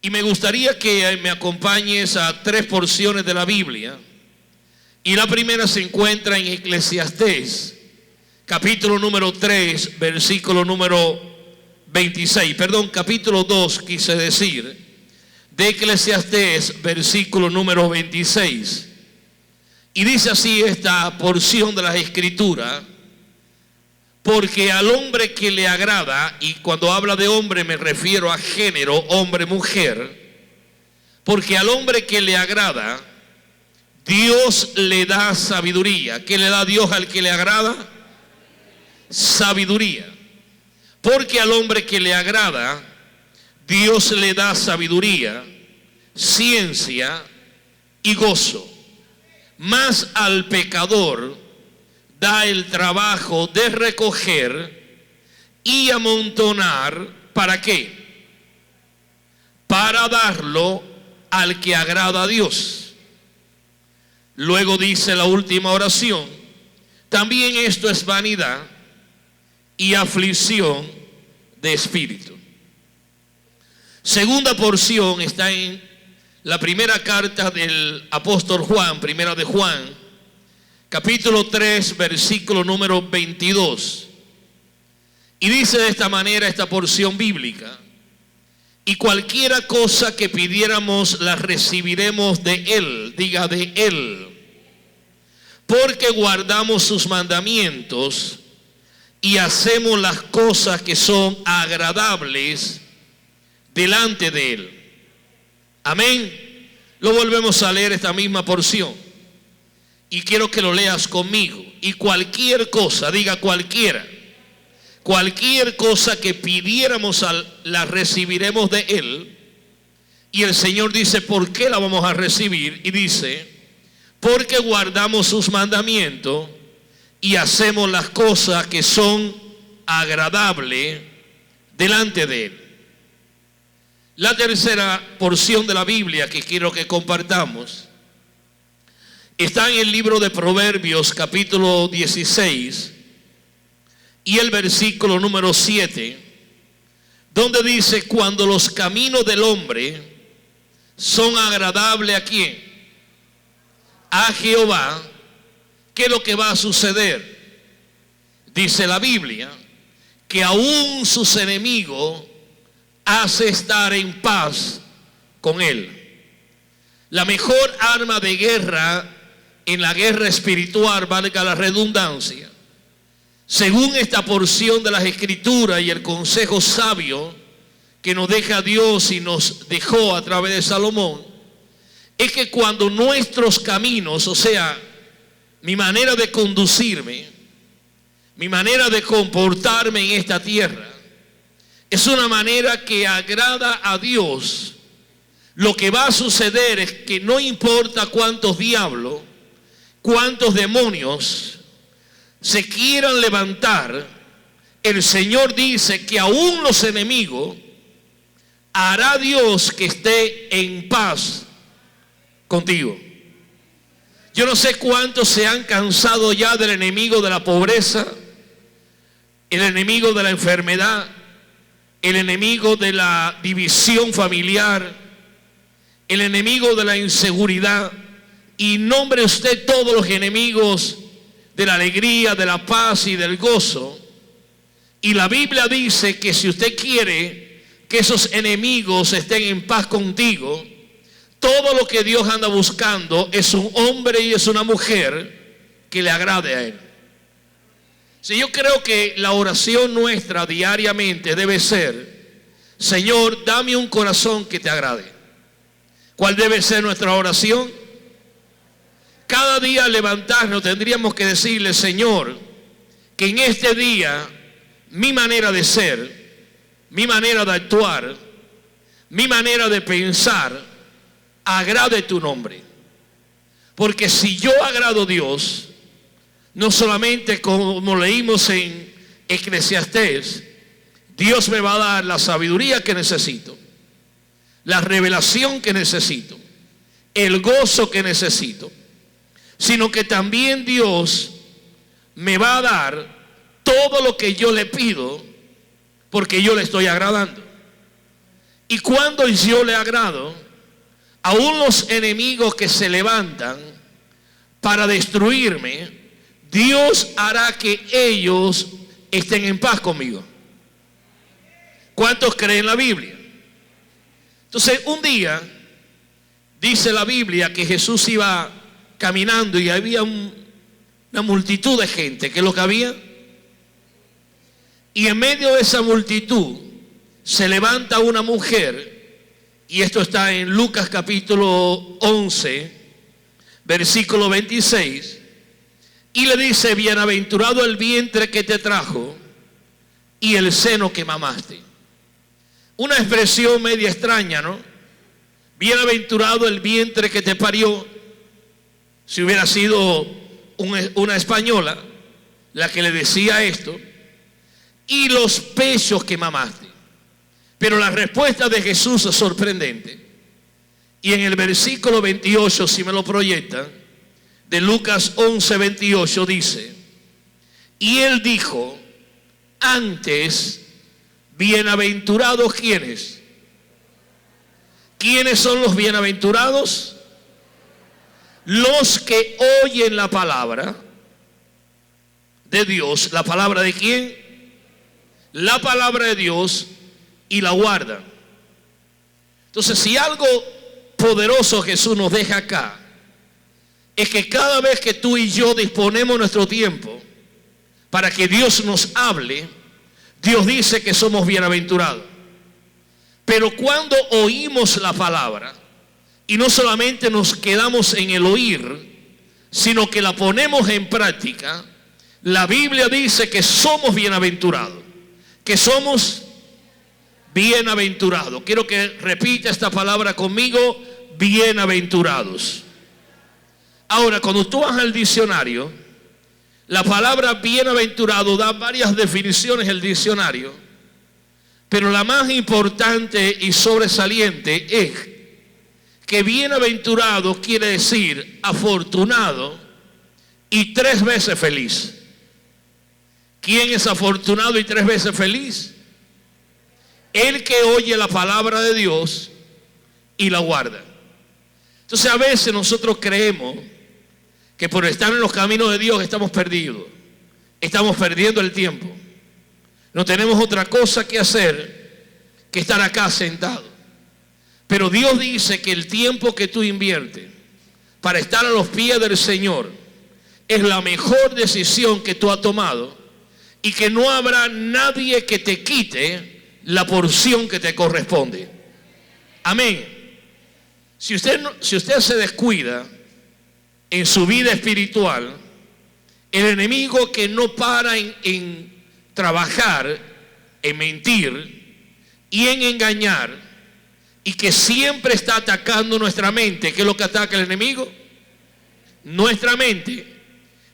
Y me gustaría que me acompañes a 3 porciones de la Biblia. Y la primera se encuentra en Eclesiastés, capítulo número 3, versículo número 26. Perdón, capítulo 2 quise decir. De Eclesiastés, versículo número 26. Y dice así esta porción de la Escritura: porque al hombre que le agrada, y cuando habla de hombre me refiero a género, hombre, mujer, porque al hombre que le agrada, Dios le da sabiduría. ¿Qué le da Dios al que le agrada? Sabiduría. Porque al hombre que le agrada, Dios le da sabiduría, ciencia y gozo. Mas al pecador da el trabajo de recoger y amontonar. ¿Para qué? Para darlo al que agrada a Dios. Luego dice la última oración: también esto es vanidad y aflicción de espíritu. Segunda porción está en la primera carta del apóstol Juan, primera de Juan, capítulo 3, versículo número 22. Y dice de esta manera esta porción bíblica: y cualquiera cosa que pidiéramos la recibiremos de Él. Diga, de Él. Porque guardamos sus mandamientos y hacemos las cosas que son agradables delante de Él. Amén. Lo volvemos a leer esta misma porción. Y quiero que lo leas conmigo. Y cualquier cosa, diga cualquiera, cualquier cosa que pidiéramos la recibiremos de Él. Y el Señor dice, ¿por qué la vamos a recibir? Y dice, porque guardamos sus mandamientos y hacemos las cosas que son agradables delante de Él. La tercera porción de la Biblia que quiero que compartamos está en el libro de Proverbios, capítulo 16, y el versículo número 7, donde dice: cuando los caminos del hombre son agradables, ¿a quién? A Jehová. ¿Qué es lo que va a suceder? Dice la Biblia que aún sus enemigos hace estar en paz con él. La mejor arma de guerra en la guerra espiritual, valga la redundancia, según esta porción de las Escrituras y el consejo sabio que nos deja Dios y nos dejó a través de Salomón, es que cuando nuestros caminos, o sea, mi manera de conducirme, mi manera de comportarme en esta tierra, es una manera que agrada a Dios, lo que va a suceder es que no importa cuántos diablos, cuántos demonios se quieran levantar, el Señor dice que aún los enemigos hará Dios que esté en paz contigo. Yo no sé cuántos se han cansado ya del enemigo de la pobreza, el enemigo de la enfermedad, el enemigo de la división familiar, el enemigo de la inseguridad, y nombre usted todos los enemigos de la alegría, de la paz y del gozo. Y la Biblia dice que si usted quiere que esos enemigos estén en paz contigo, todo lo que Dios anda buscando es un hombre y es una mujer que le agrade a Él. Si yo creo que la oración nuestra diariamente debe ser: Señor, dame un corazón que te agrade. ¿Cuál debe ser nuestra oración? Cada día al levantarnos tendríamos que decirle: Señor, que en este día mi manera de ser, mi manera de actuar, mi manera de pensar agrade tu nombre. Porque si yo agrado a Dios, no solamente como leímos en Eclesiastés, Dios me va a dar la sabiduría que necesito, la revelación que necesito, el gozo que necesito, sino que también Dios me va a dar todo lo que yo le pido, porque yo le estoy agradando. Y cuando yo le agrado, aún los enemigos que se levantan para destruirme, Dios hará que ellos estén en paz conmigo. ¿Cuántos creen la Biblia? Entonces, un día dice la Biblia que Jesús iba caminando y había una multitud de gente. ¿Qué es lo que había? Y en medio de esa multitud se levanta una mujer, y esto está en Lucas capítulo 11, versículo 26, y le dice: bienaventurado el vientre que te trajo y el seno que mamaste. Una expresión media extraña, ¿no? Bienaventurado el vientre que te parió. Si hubiera sido una española la que le decía esto, y los pechos que mamaste. Pero la respuesta de Jesús es sorprendente. Y en el versículo 28, si me lo proyectan, de Lucas 11, 28 dice: y él dijo: antes, bienaventurados, ¿quiénes? ¿Quiénes son los bienaventurados? Los que oyen la palabra de Dios. ¿La palabra de quién? La palabra de Dios, y la guardan. Entonces, si algo poderoso Jesús nos deja acá, es que cada vez que tú y yo disponemos nuestro tiempo para que Dios nos hable, Dios dice que somos bienaventurados. Pero cuando oímos la palabra, y no solamente nos quedamos en el oír, sino que la ponemos en práctica, la Biblia dice que somos bienaventurados, que somos bienaventurados. Quiero que repita esta palabra conmigo: bienaventurados. Ahora, cuando tú vas al diccionario, la palabra bienaventurado da varias definiciones el diccionario, pero la más importante y sobresaliente es que bienaventurado quiere decir afortunado y 3 veces feliz. ¿Quién es afortunado y 3 veces feliz? El que oye la palabra de Dios y la guarda. Entonces, a veces nosotros creemos que por estar en los caminos de Dios estamos perdidos, estamos perdiendo el tiempo, no tenemos otra cosa que hacer que estar acá sentado. Pero Dios dice que el tiempo que tú inviertes para estar a los pies del Señor es la mejor decisión que tú has tomado, y que no habrá nadie que te quite la porción que te corresponde. Amén. Si usted se descuida en su vida espiritual, el enemigo, que no para en trabajar, en mentir y en engañar, y que siempre está atacando nuestra mente. ¿Qué es lo que ataca el enemigo? Nuestra mente.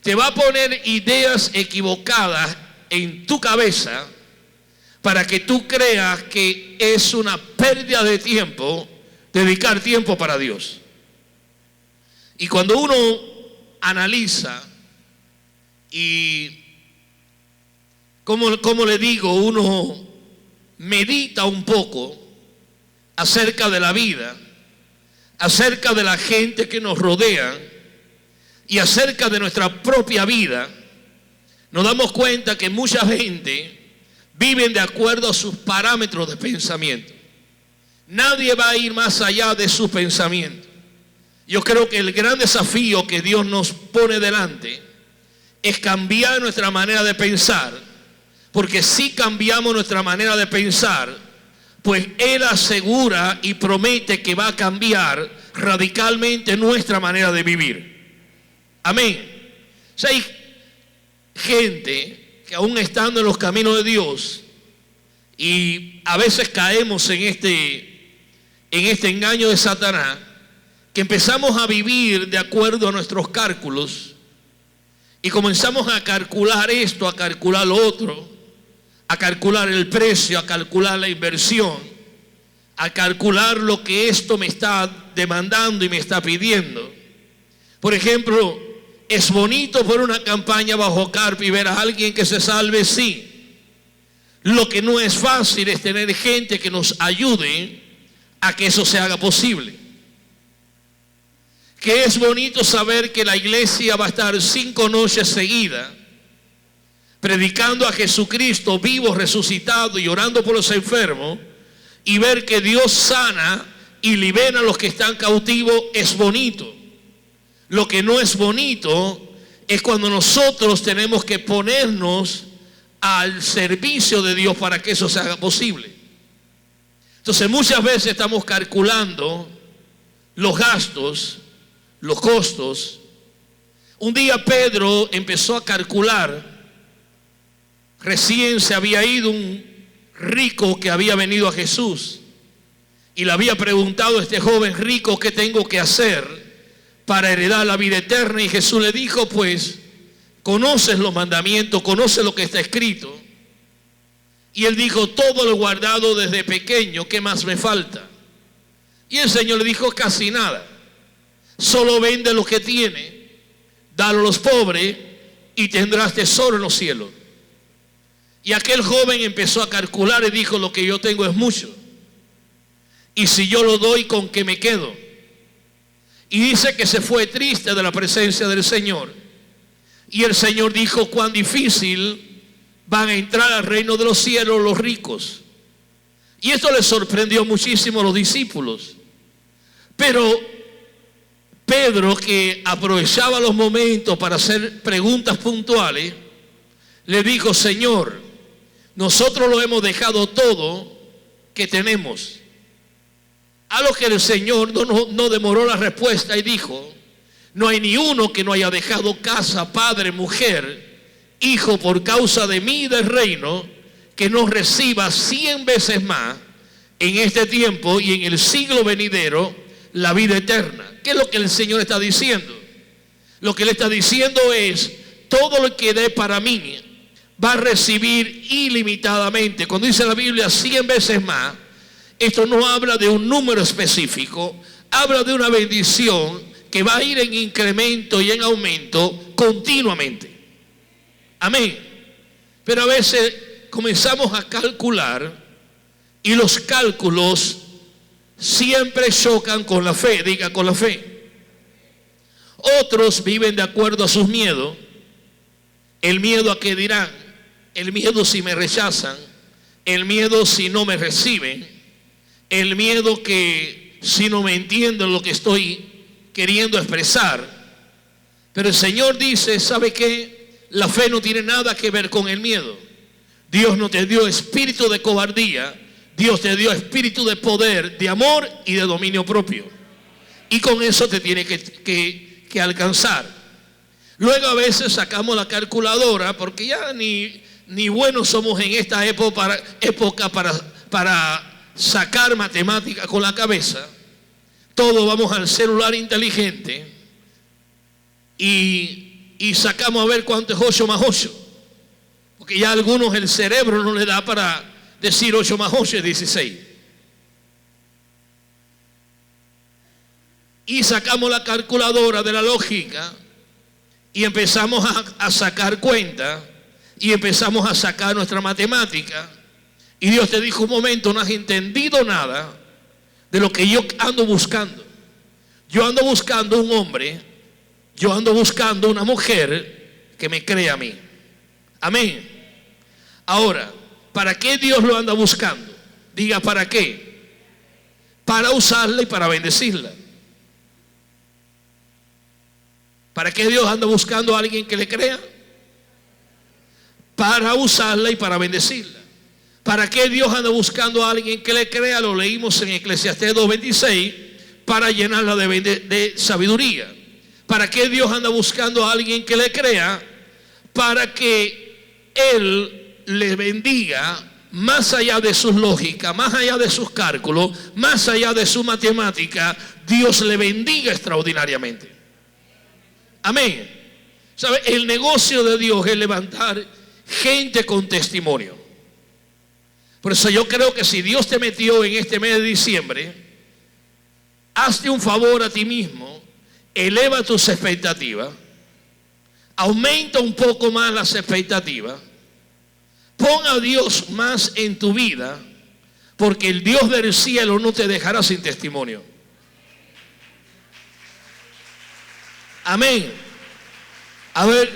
Te va a poner ideas equivocadas en tu cabeza para que tú creas que es una pérdida de tiempo dedicar tiempo para Dios. Y cuando uno analiza y, como le digo, uno medita un poco acerca de la vida, acerca de la gente que nos rodea y acerca de nuestra propia vida, nos damos cuenta que mucha gente vive de acuerdo a sus parámetros de pensamiento. Nadie va a ir más allá de su pensamiento. Yo creo que el gran desafío que Dios nos pone delante es cambiar nuestra manera de pensar, porque si cambiamos nuestra manera de pensar, pues Él asegura y promete que va a cambiar radicalmente nuestra manera de vivir. Amén. O sea, hay gente que aún estando en los caminos de Dios, y a veces caemos en este engaño de Satanás, que empezamos a vivir de acuerdo a nuestros cálculos, y comenzamos a calcular esto, a calcular lo otro, a calcular el precio, a calcular la inversión, a calcular lo que esto me está demandando y me está pidiendo. Por ejemplo, es bonito ver una campaña bajo carpa y ver a alguien que se salve, sí. Lo que no es fácil es tener gente que nos ayude a que eso se haga posible. Que es bonito saber que la iglesia va a estar 5 noches seguidas predicando a Jesucristo vivo, resucitado y orando por los enfermos, y ver que Dios sana y libera a los que están cautivos es bonito. Lo que no es bonito es cuando nosotros tenemos que ponernos al servicio de Dios para que eso se haga posible. Entonces muchas veces estamos calculando los gastos, los costos. Un día Pedro empezó a calcular. Recién se había ido un rico que había venido a Jesús y le había preguntado a este joven rico: ¿qué tengo que hacer para heredar la vida eterna? Y Jesús le dijo: pues conoces los mandamientos, conoces lo que está escrito. Y él dijo: todo lo he guardado desde pequeño, ¿qué más me falta? Y el Señor le dijo: casi nada, solo vende lo que tiene, dalo a los pobres y tendrás tesoro en los cielos. Y aquel joven empezó a calcular y dijo: lo que yo tengo es mucho, y si yo lo doy, ¿con qué me quedo? Y dice que se fue triste de la presencia del Señor. Y el Señor dijo: cuán difícil van a entrar al reino de los cielos los ricos. Y esto les sorprendió muchísimo a los discípulos. Pero Pedro, que aprovechaba los momentos para hacer preguntas puntuales, le dijo: Señor, nosotros lo hemos dejado todo que tenemos. A lo que el Señor no demoró la respuesta y dijo: no hay ni uno que no haya dejado casa, padre, mujer, hijo por causa de mí y del reino, que no reciba 100 veces más en este tiempo y en el siglo venidero la vida eterna. ¿Qué es lo que el Señor está diciendo? Lo que Él está diciendo es: todo lo que dé para mí va a recibir ilimitadamente. Cuando dice la Biblia 100 veces más, esto no habla de un número específico, habla de una bendición que va a ir en incremento y en aumento continuamente. Amén. Pero a veces comenzamos a calcular y los cálculos siempre chocan con la fe. Diga: con la fe. Otros viven de acuerdo a sus miedos. El miedo a qué dirán, el miedo si me rechazan, el miedo si no me reciben, el miedo que si no me entienden lo que estoy queriendo expresar. Pero el Señor dice: ¿sabe qué? La fe no tiene nada que ver con el miedo. Dios no te dio espíritu de cobardía, Dios te dio espíritu de poder, de amor y de dominio propio. Y con eso te tiene que alcanzar. Luego a veces sacamos la calculadora, porque ya ni buenos somos en esta época para sacar matemáticas con la cabeza. Todos vamos al celular inteligente y sacamos a ver cuánto es 8 más 8. Porque ya a algunos el cerebro no le da para decir 8 más 8 es 16. Y sacamos la calculadora de la lógica y empezamos a sacar cuenta y empezamos a sacar nuestra matemática. Y Dios te dijo: un momento, no has entendido nada de lo que yo ando buscando. Yo ando buscando un hombre, yo ando buscando una mujer que me crea a mí. Amén. Ahora, ¿para qué Dios lo anda buscando? Diga: ¿para qué? Para usarla y para bendecirla. ¿Para qué Dios anda buscando a alguien que le crea? Para usarla y para bendecirla. ¿Para qué Dios anda buscando a alguien que le crea? Lo leímos en Eclesiastés 2:26, para llenarla de sabiduría. ¿Para qué Dios anda buscando a alguien que le crea? Para que Él le bendiga más allá de sus lógicas, más allá de sus cálculos, más allá de su matemática. Dios le bendiga extraordinariamente. Amén. ¿Sabe? El negocio de Dios es levantar gente con testimonio. Por eso yo creo que si Dios te metió en este mes de diciembre, hazte un favor a ti mismo, eleva tus expectativas, aumenta un poco más las expectativas, pon a Dios más en tu vida, porque el Dios del cielo no te dejará sin testimonio. Amén. A ver,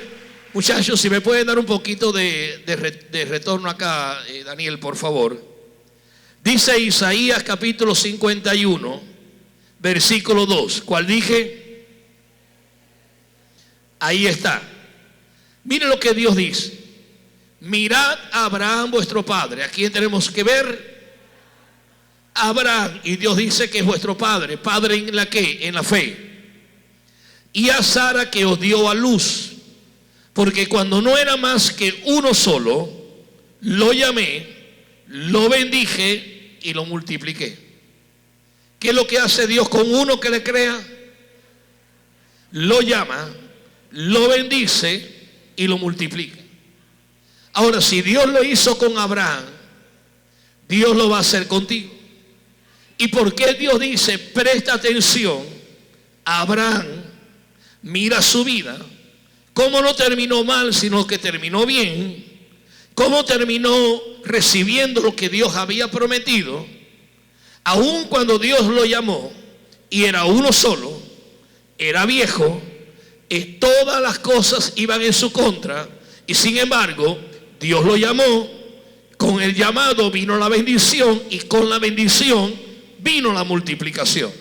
muchachos, si me pueden dar un poquito de retorno acá, Daniel, por favor. Dice Isaías capítulo 51, versículo 2. ¿Cuál dije? Ahí está. Mire lo que Dios dice. Mirad a Abraham vuestro padre. ¿A quién tenemos que ver? Abraham. Y Dios dice que es vuestro padre. ¿Padre en la qué? En la fe. Y a Sara, que os dio a luz, porque cuando no era más que uno solo, lo llamé, lo bendije y lo multipliqué. ¿Qué es lo que hace Dios con uno que le crea? Lo llama, lo bendice y lo multiplica. Ahora, si Dios lo hizo con Abraham, Dios lo va a hacer contigo. ¿Y por qué Dios dice, presta atención a Abraham? Mira su vida, cómo no terminó mal, sino que terminó bien, cómo terminó recibiendo lo que Dios había prometido, aun cuando Dios lo llamó y era uno solo, era viejo, todas las cosas iban en su contra, y sin embargo, Dios lo llamó, con el llamado vino la bendición, y con la bendición vino la multiplicación.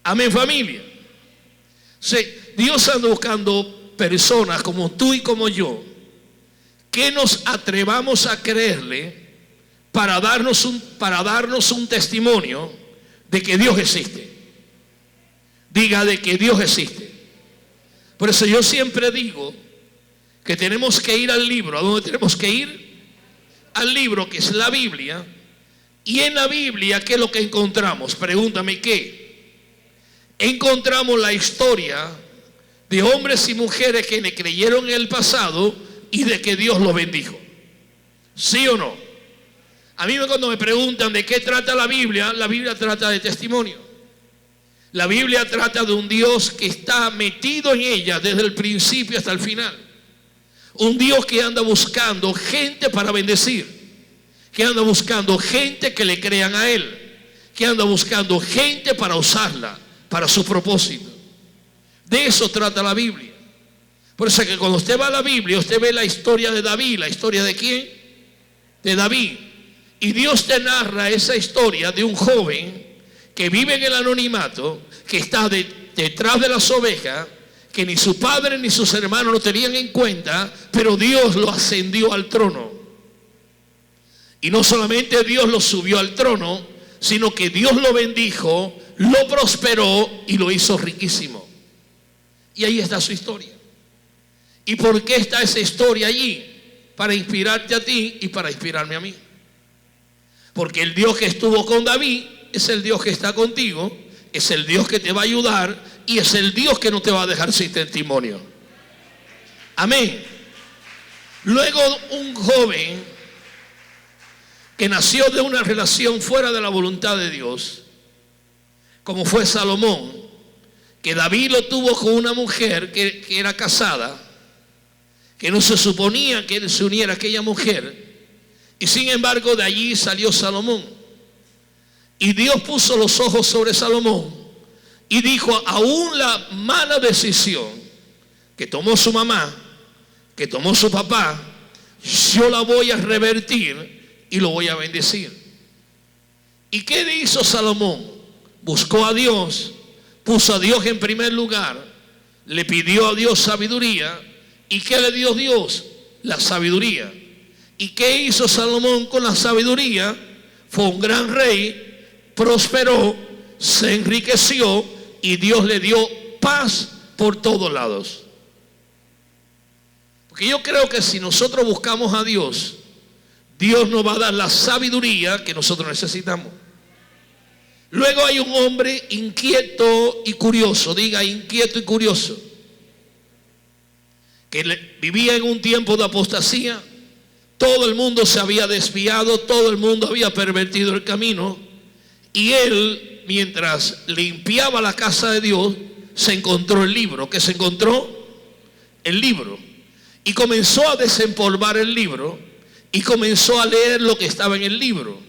Amén, familia. Sí, Dios anda buscando personas como tú y como yo, que nos atrevamos a creerle para darnos un testimonio de que Dios existe. Diga, de que Dios existe. Por eso yo siempre digo que tenemos que ir al libro. ¿A dónde tenemos que ir? Al libro, que es la Biblia. Y en la Biblia, ¿qué es lo que encontramos? Pregúntame, ¿qué? Encontramos la historia de hombres y mujeres que le creyeron en el pasado y de que Dios los bendijo. ¿Sí o no? A mí cuando me preguntan de qué trata la Biblia trata de testimonio. La Biblia trata de un Dios que está metido en ella desde el principio hasta el final. Un Dios que anda buscando gente para bendecir, que anda buscando gente que le crean a Él, que anda buscando gente para usarla para su propósito. De eso trata la Biblia. Por eso es que cuando usted va a la Biblia, usted ve la historia de David. ¿La historia de quién? De David. Y Dios te narra esa historia de un joven que vive en el anonimato, que está detrás de las ovejas, que ni su padre ni sus hermanos lo tenían en cuenta, pero Dios lo ascendió al trono. Y no solamente Dios lo subió al trono, sino que Dios lo bendijo, lo prosperó y lo hizo riquísimo. Y ahí está su historia. ¿Y por qué está esa historia allí? Para inspirarte a ti y para inspirarme a mí. Porque el Dios que estuvo con David es el Dios que está contigo, es el Dios que te va a ayudar y es el Dios que no te va a dejar sin testimonio. Amén. Luego un joven que nació de una relación fuera de la voluntad de Dios, como fue Salomón, que David lo tuvo con una mujer que era casada, que no se suponía que él se uniera a aquella mujer, y sin embargo de allí salió Salomón. Y Dios puso los ojos sobre Salomón y dijo, aún la mala decisión que tomó su mamá, que tomó su papá, yo la voy a revertir y lo voy a bendecir. ¿Y qué hizo Salomón? Buscó a Dios, puso a Dios en primer lugar, le pidió a Dios sabiduría. ¿Y qué le dio Dios? La sabiduría. ¿Y qué hizo Salomón con la sabiduría? Fue un gran rey, prosperó, se enriqueció y Dios le dio paz por todos lados. Porque yo creo que si nosotros buscamos a Dios, Dios nos va a dar la sabiduría que nosotros necesitamos. Luego hay un hombre inquieto y curioso, diga inquieto y curioso, que vivía en un tiempo de apostasía. Todo el mundo se había desviado, todo el mundo había pervertido el camino, y él, mientras limpiaba la casa de Dios, se encontró el libro. ¿Qué se encontró? El libro. Y comenzó a desempolvar el libro y comenzó a leer lo que estaba en el libro.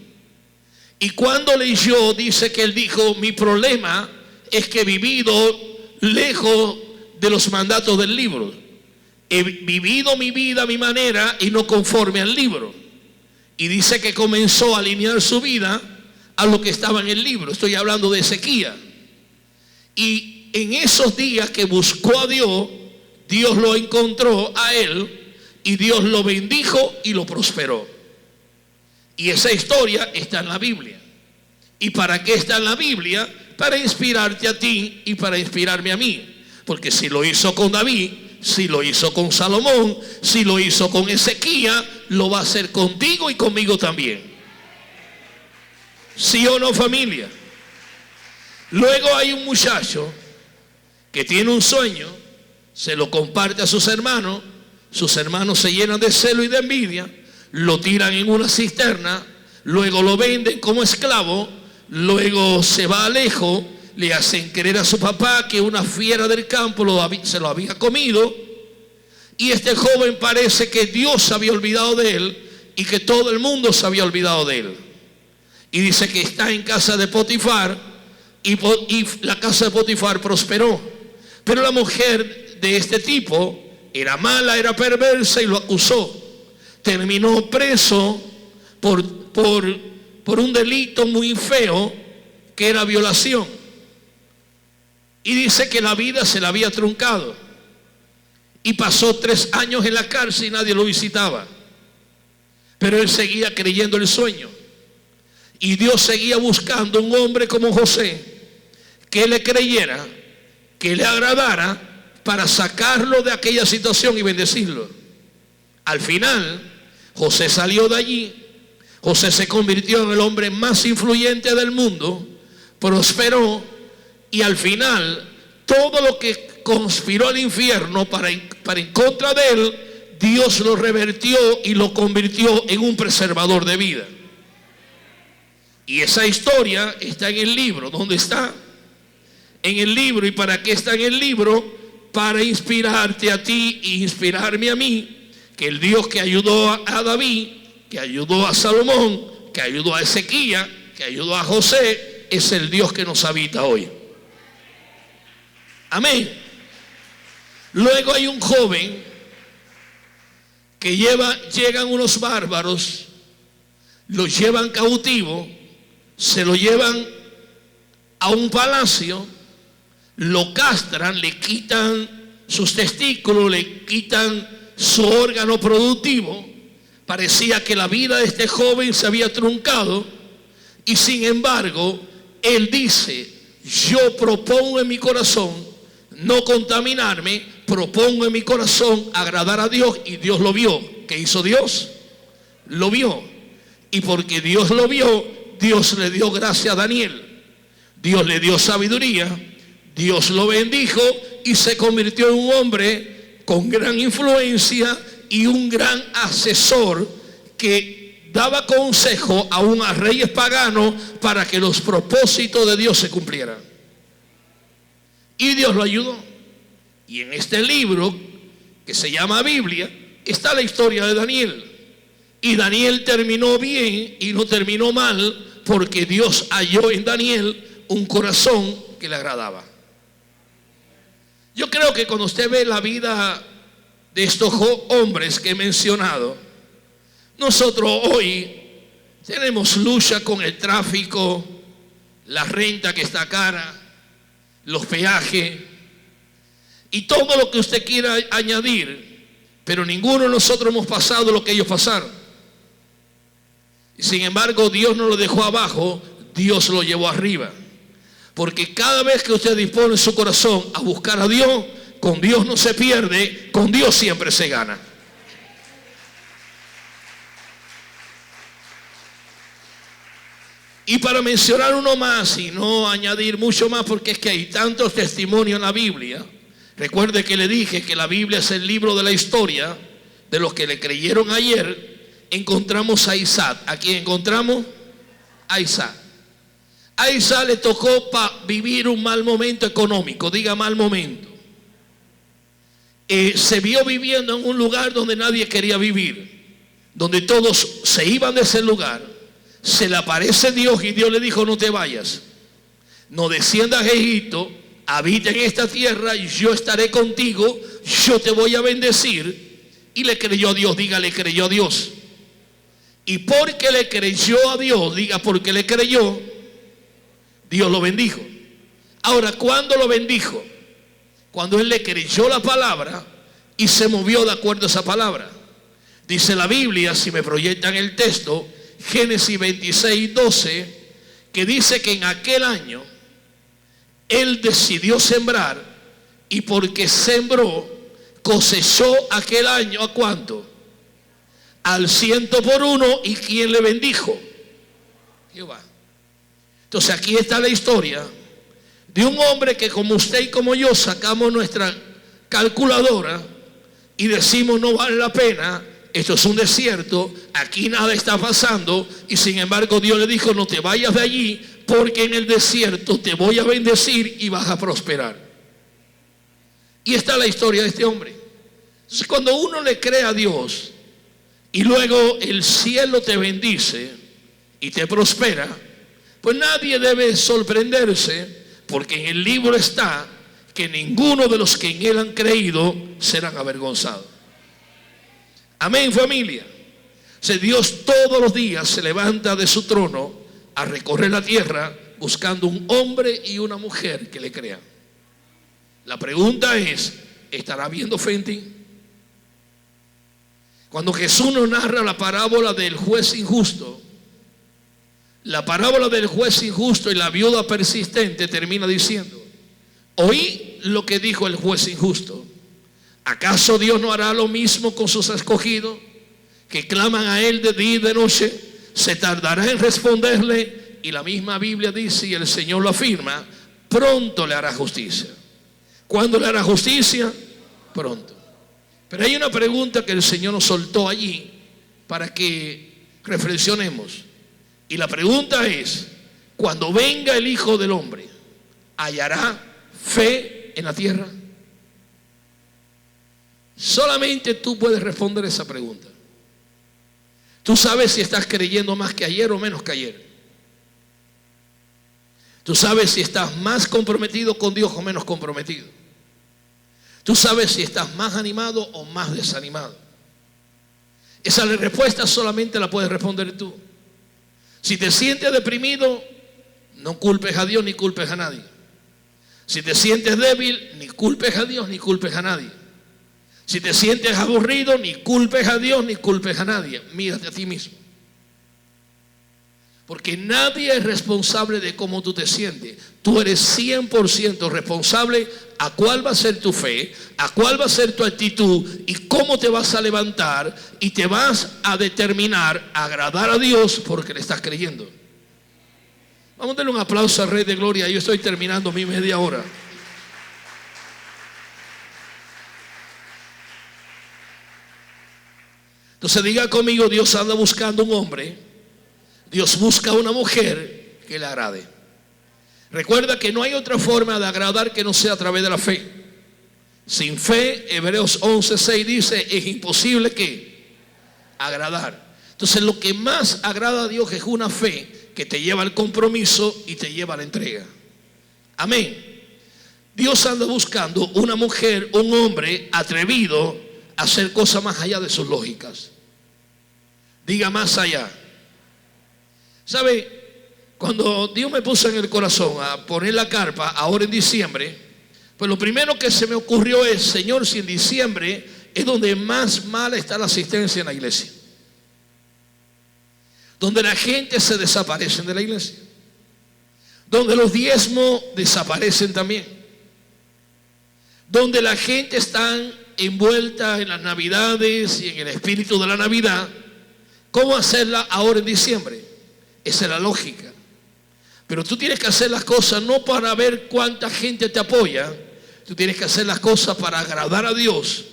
Y cuando leyó, dice que él dijo: mi problema es que he vivido lejos de los mandatos del libro. He vivido mi vida a mi manera y no conforme al libro. Y dice que comenzó a alinear su vida a lo que estaba en el libro. Estoy hablando de Ezequías. Y en esos días que buscó a Dios, Dios lo encontró a él y Dios lo bendijo y lo prosperó. Y esa historia está en la Biblia. ¿Y para qué está en la Biblia? Para inspirarte a ti y para inspirarme a mí. Porque si lo hizo con David, si lo hizo con Salomón, si lo hizo con Ezequías, lo va a hacer contigo y conmigo también. ¿Sí o no, familia? Luego hay un muchacho que tiene un sueño, se lo comparte a sus hermanos se llenan de celo y de envidia, lo tiran en una cisterna, luego lo venden como esclavo, luego se va lejos, le hacen creer a su papá que una fiera del campo se lo había comido, y este joven parece que Dios se había olvidado de él y que todo el mundo se había olvidado de él. Y dice que está en casa de Potifar y la casa de Potifar prosperó. Pero la mujer de este tipo era mala, era perversa y lo acusó. Terminó preso por un delito muy feo que era violación. Y dice que la vida se le había truncado. Y pasó 3 años en la cárcel y nadie lo visitaba. Pero él seguía creyendo el sueño. Y Dios seguía buscando un hombre como José que le creyera, que le agradara, para sacarlo de aquella situación y bendecirlo. Al final, José salió de allí. José se convirtió en el hombre más influyente del mundo, prosperó, y al final todo lo que conspiró el infierno para en contra de él, Dios lo revertió y lo convirtió en un preservador de vida. Y esa historia está en el libro. ¿Dónde está? En el libro. ¿Y para qué está en el libro? Para inspirarte a ti e inspirarme a mí, que el Dios que ayudó a David, que ayudó a Salomón, que ayudó a Ezequías, que ayudó a José, es el Dios que nos habita hoy. Amén. Luego hay un joven que llegan unos bárbaros, lo llevan cautivo, se lo llevan a un palacio, lo castran, le quitan sus testículos, le quitan su órgano productivo. Parecía que la vida de este joven se había truncado, y sin embargo él dice: yo propongo en mi corazón no contaminarme, propongo en mi corazón agradar a Dios. Y Dios lo vio. ¿Qué hizo Dios? Lo vio. Y porque Dios lo vio, Dios le dio gracia a Daniel, Dios le dio sabiduría, Dios lo bendijo y se convirtió en un hombre con gran influencia y un gran asesor que daba consejo aún a reyes paganos para que los propósitos de Dios se cumplieran. Y Dios lo ayudó. Y en este libro que se llama Biblia está la historia de Daniel. Y Daniel terminó bien y no terminó mal, porque Dios halló en Daniel un corazón que le agradaba. Yo creo que cuando usted ve la vida de estos hombres que he mencionado, nosotros hoy tenemos lucha con el tráfico, la renta que está cara, los peajes y todo lo que usted quiera añadir, pero ninguno de nosotros hemos pasado lo que ellos pasaron. Y sin embargo, Dios no lo dejó abajo, Dios lo llevó arriba. Porque cada vez que usted dispone su corazón a buscar a Dios, con Dios no se pierde, con Dios siempre se gana. Y para mencionar uno más y no añadir mucho más, porque es que hay tantos testimonios en la Biblia. Recuerde que le dije que la Biblia es el libro de la historia de los que le creyeron ayer. Encontramos a Isaac. ¿A quién encontramos? A Isaac. A Isaac le tocó vivir un mal momento económico. Diga, mal momento. Se vio viviendo en un lugar donde nadie quería vivir, donde todos se iban de ese lugar, se le aparece Dios y Dios le dijo: no te vayas, no desciendas a Egipto, habita en esta tierra y yo estaré contigo, yo te voy a bendecir. Y le creyó a Dios, diga, le creyó a Dios. Y porque le creyó a Dios, diga, porque le creyó, Dios lo bendijo. Ahora, ¿cuándo lo bendijo? Cuando él le creyó la palabra y se movió de acuerdo a esa palabra. Dice la Biblia, si me proyectan el texto, Génesis 26:12, que dice que en aquel año él decidió sembrar, y porque sembró, cosechó aquel año, ¿a cuánto? Al 100 por 1. ¿Y quién le bendijo? Jehová. Entonces aquí está la historia de un hombre que, como usted y como yo, sacamos nuestra calculadora y decimos: no vale la pena, esto es un desierto, aquí nada está pasando. Y sin embargo Dios le dijo: no te vayas de allí, porque en el desierto te voy a bendecir y vas a prosperar. Y esta es la historia de este hombre. Entonces, cuando uno le cree a Dios y luego el cielo te bendice y te prospera, pues nadie debe sorprenderse, porque en el libro está que ninguno de los que en él han creído serán avergonzados. Amén, familia. O sea, Dios todos los días se levanta de su trono a recorrer la tierra buscando un hombre y una mujer que le crean. La pregunta es: ¿estará habiendo fe en ti? Cuando Jesús nos narra la parábola del juez injusto, la parábola del juez injusto y la viuda persistente termina diciendo: oí lo que dijo el juez injusto. ¿Acaso Dios no hará lo mismo con sus escogidos, que claman a Él de día y de noche? ¿Se tardará en responderle? Y la misma Biblia dice, y el Señor lo afirma: pronto le hará justicia. ¿Cuándo le hará justicia? Pronto. Pero hay una pregunta que el Señor nos soltó allí para que reflexionemos. Y la pregunta es: cuando venga el Hijo del Hombre, ¿hallará fe en la tierra? Solamente tú puedes responder esa pregunta. Tú sabes si estás creyendo más que ayer o menos que ayer. Tú sabes si estás más comprometido con Dios o menos comprometido. Tú sabes si estás más animado o más desanimado. Esa respuesta solamente la puedes responder tú. Si te sientes deprimido, no culpes a Dios ni culpes a nadie. Si te sientes débil, ni culpes a Dios ni culpes a nadie. Si te sientes aburrido, ni culpes a Dios ni culpes a nadie. Mírate a ti mismo. Porque nadie es responsable de cómo tú te sientes. Tú eres 100% responsable a cuál va a ser tu fe, a cuál va a ser tu actitud y cómo te vas a levantar y te vas a determinar a agradar a Dios porque le estás creyendo. Vamos a darle un aplauso al Rey de Gloria. Yo estoy terminando mi media hora. Entonces diga conmigo: Dios anda buscando un hombre, Dios busca una mujer que le agrade. Recuerda que no hay otra forma de agradar que no sea a través de la fe. Sin fe, Hebreos 11:6 dice, es imposible que agradar. Entonces lo que más agrada a Dios es una fe que te lleva al compromiso y te lleva a la entrega. Amén. Dios anda buscando una mujer, un hombre atrevido a hacer cosas más allá de sus lógicas. Diga, más allá. ¿Sabe? Cuando Dios me puso en el corazón a poner la carpa ahora en diciembre, pues lo primero que se me ocurrió es: Señor, si en diciembre es donde más mala está la asistencia en la iglesia, donde la gente se desaparece de la iglesia, donde los diezmos desaparecen también, donde la gente está envuelta en las navidades y en el espíritu de la Navidad, ¿cómo hacerla ahora en diciembre? Esa es la lógica. Pero tú tienes que hacer las cosas no para ver cuánta gente te apoya. Tú tienes que hacer las cosas para agradar a Dios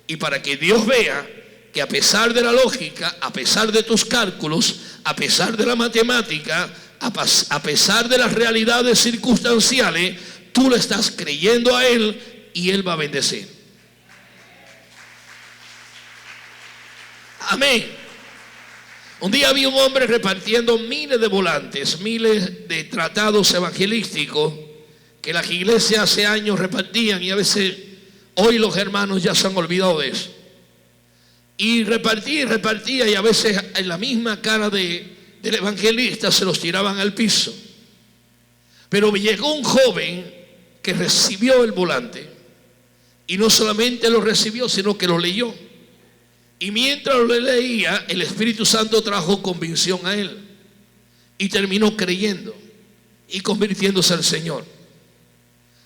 y para que Dios vea que a pesar de la lógica, a pesar de tus cálculos, a pesar de la matemática, a pesar de las realidades circunstanciales, tú le estás creyendo a Él y Él va a bendecir. Amén. Un día había un hombre repartiendo miles de volantes, miles de tratados evangelísticos que las iglesias hace años repartían, y a veces hoy los hermanos ya se han olvidado de eso. Y repartía, y a veces en la misma cara del evangelista se los tiraban al piso. Pero llegó un joven que recibió el volante, y no solamente lo recibió, sino que lo leyó. Y mientras lo leía, el Espíritu Santo trajo convicción a él, y terminó creyendo y convirtiéndose al Señor.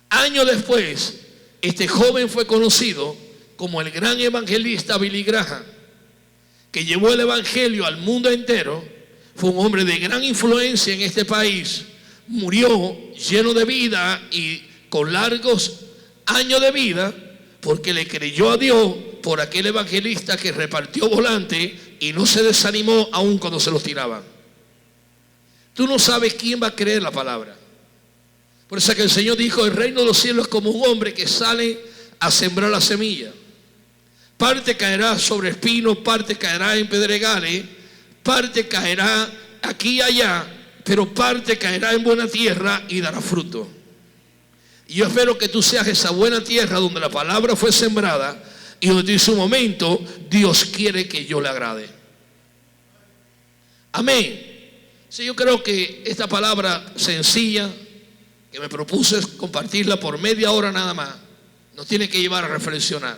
Años después, este joven fue conocido como el gran evangelista Billy Graham, que llevó el evangelio al mundo entero. Fue un hombre de gran influencia en este país. Murió lleno de vida y con largos años de vida, porque le creyó a Dios por aquel evangelista que repartió volante y no se desanimó aún cuando se los tiraban. Tú no sabes quién va a creer la palabra. Por eso que el Señor dijo: el reino de los cielos es como un hombre que sale a sembrar la semilla. Parte caerá sobre espinos, parte caerá en pedregales, parte caerá aquí y allá, pero parte caerá en buena tierra y dará fruto. Y yo espero que tú seas esa buena tierra donde la palabra fue sembrada y donde en su momento Dios quiere que yo le agrade. Amén. Sí, yo creo que esta palabra sencilla que me propuse compartirla por media hora nada más, nos tiene que llevar a reflexionar.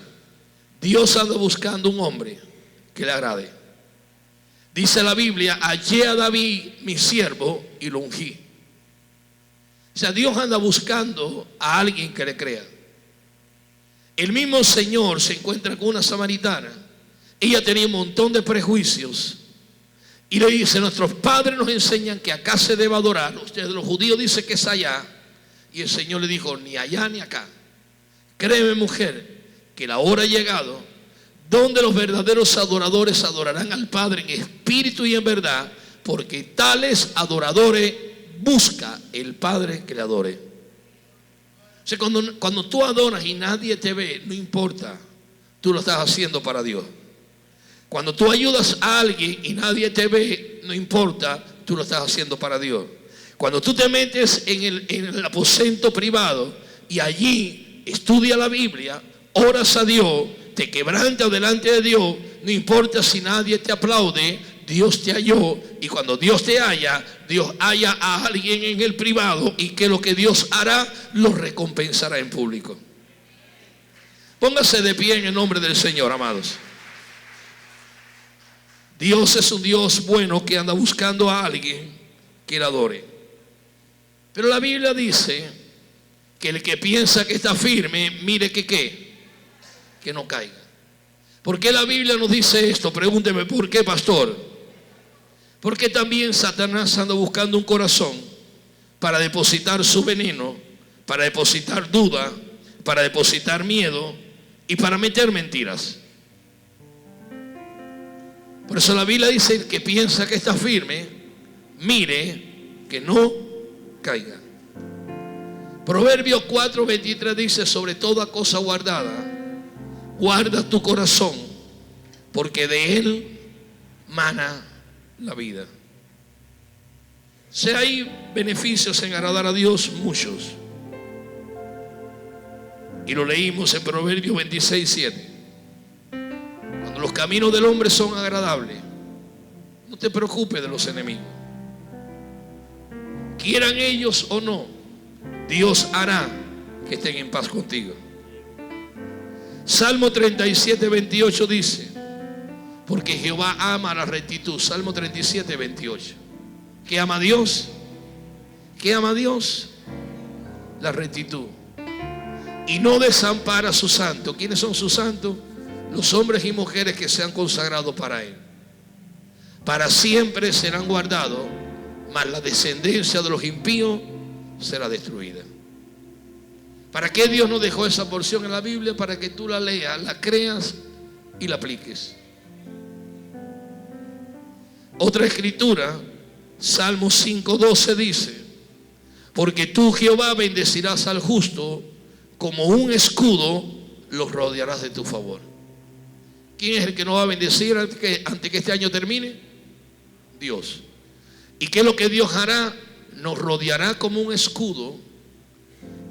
Dios anda buscando un hombre que le agrade. Dice la Biblia: hallé a David mi siervo y lo ungí. O sea, Dios anda buscando a alguien que le crea. El mismo Señor se encuentra con una samaritana. Ella tenía un montón de prejuicios y le dice: nuestros padres nos enseñan que acá se debe adorar. Ustedes los judíos dicen que es allá. Y el Señor le dijo: ni allá ni acá. Créeme, mujer, que la hora ha llegado donde los verdaderos adoradores adorarán al Padre en espíritu y en verdad, porque tales adoradores busca el Padre que le adore. O sea, cuando tú adoras y nadie te ve, no importa, tú lo estás haciendo para Dios. Cuando tú ayudas a alguien y nadie te ve, no importa, tú lo estás haciendo para Dios. Cuando tú te metes en el aposento privado y allí estudias la Biblia, oras a Dios, te quebrantas delante de Dios, no importa si nadie te aplaude, Dios te halló. Y cuando Dios te halla, Dios halla a alguien en el privado, y que lo que Dios hará lo recompensará en público. Póngase de pie en el nombre del Señor, amados. Dios es un Dios bueno que anda buscando a alguien que le adore. Pero la Biblia dice que el que piensa que está firme, mire que no caiga. ¿Por qué la Biblia nos dice esto? Pregúnteme, ¿por qué, pastor? Porque también Satanás anda buscando un corazón para depositar su veneno, para depositar duda, para depositar miedo y para meter mentiras. Por eso la Biblia dice: el que piensa que está firme, mire que no caiga. Proverbios 4:23 dice: sobre toda cosa guardada, guarda tu corazón, porque de él mana la vida. Si hay beneficios en agradar a Dios, muchos. Y lo leímos en Proverbios 26:7. Cuando los caminos del hombre son agradables, no te preocupes de los enemigos. Quieran ellos o no, Dios hará que estén en paz contigo. Salmo 37:28 dice: porque Jehová ama la rectitud. Salmo 37:28. ¿Qué ama Dios? ¿Qué ama Dios? La rectitud. Y no desampara a sus santos. ¿Quiénes son sus santos? Los hombres y mujeres que se han consagrado para Él. Para siempre serán guardados, mas la descendencia de los impíos será destruida. ¿Para qué Dios nos dejó esa porción en la Biblia? Para que tú la leas, la creas y la apliques. Otra escritura, Salmo 5:12 dice: porque tú, Jehová, bendecirás al justo, como un escudo los rodearás de tu favor. ¿Quién es el que nos va a bendecir antes que este año termine? Dios. ¿Y qué es lo que Dios hará? Nos rodeará como un escudo.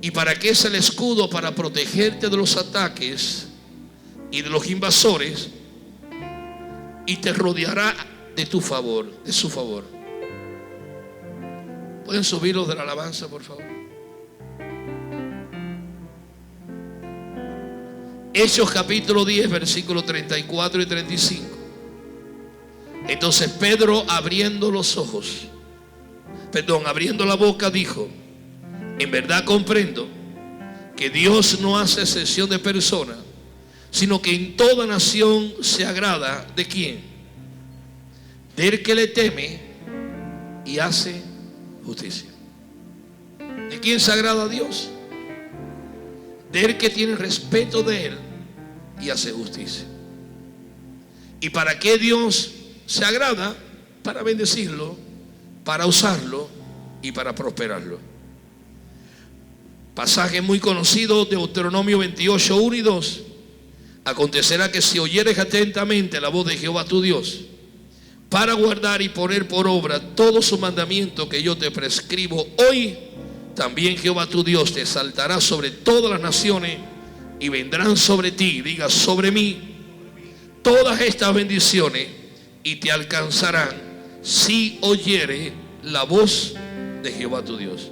¿Y para qué es el escudo? Para protegerte de los ataques y de los invasores, y te rodeará de tu favor, de su favor. ¿Pueden subir los de la alabanza, por favor? Hechos capítulo 10, versículos 34 y 35. Entonces Pedro, abriendo la boca, dijo: en verdad comprendo que Dios no hace excepción de personas, sino que en toda nación se agrada ¿de quién? Del que le teme y hace justicia. ¿De quién se agrada a Dios? Del que tiene respeto de Él y hace justicia. ¿Y para qué Dios se agrada? Para bendecirlo, para usarlo y para prosperarlo. Pasaje muy conocido, Deuteronomio 28, 1 y 2. Acontecerá que si oyeres atentamente la voz de Jehová tu Dios, para guardar y poner por obra todo su mandamiento que yo te prescribo hoy, también Jehová tu Dios te exaltará sobre todas las naciones, y vendrán sobre ti, diga, sobre mí, todas estas bendiciones, y te alcanzarán si oyeres la voz de Jehová tu Dios.